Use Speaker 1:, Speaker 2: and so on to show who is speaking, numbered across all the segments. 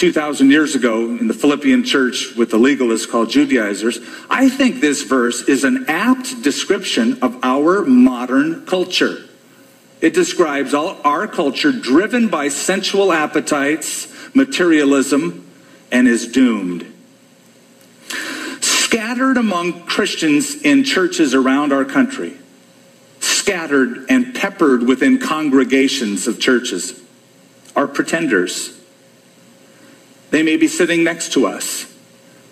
Speaker 1: 2,000 years ago in the Philippian church with the legalists called Judaizers, I think this verse is an apt description of our modern culture. It describes our culture driven by sensual appetites, materialism, and is doomed. Scattered among Christians in churches around our country, scattered and peppered within congregations of churches, are pretenders. They may be sitting next to us,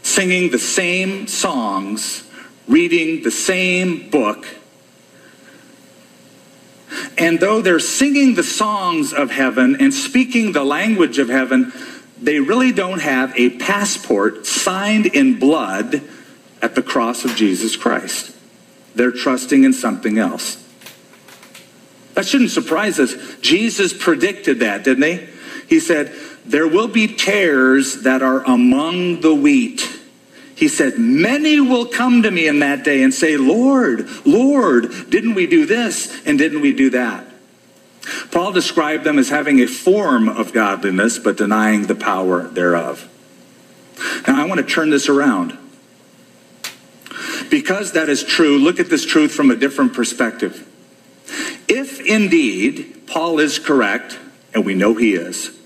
Speaker 1: singing the same songs, reading the same book. And though they're singing the songs of heaven and speaking the language of heaven, they really don't have a passport signed in blood at the cross of Jesus Christ. They're trusting in something else. That shouldn't surprise us. Jesus predicted that, didn't he? He said, there will be tares that are among the wheat. He said, many will come to me in that day and say, Lord, Lord, didn't we do this and didn't we do that? Paul described them as having a form of godliness, but denying the power thereof. Now, I want to turn this around. Because that is true, look at this truth from a different perspective. If indeed Paul is correct, and we know he is,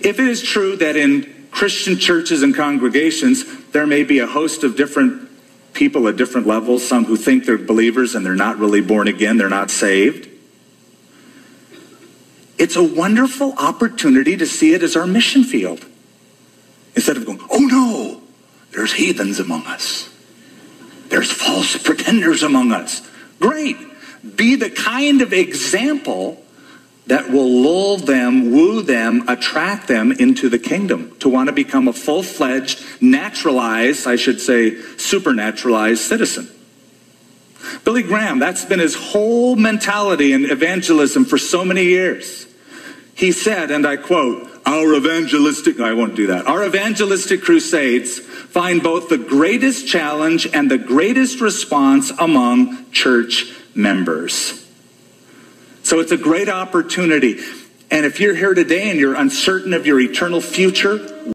Speaker 1: if it is true that in Christian churches and congregations, there may be a host of different people at different levels, some who think they're believers and they're not really born again, they're not saved. It's a wonderful opportunity to see it as our mission field. Instead of going, oh no, there's heathens among us. There's false pretenders among us. Great. Be the kind of example that will lull them, woo them, attract them into the kingdom to want to become a full-fledged, naturalized, I should say, supernaturalized citizen. Billy Graham, that's been his whole mentality in evangelism for so many years. He said, and I quote, our evangelistic crusades find both the greatest challenge and the greatest response among church members. So it's a great opportunity. And if you're here today and you're uncertain of your eternal future,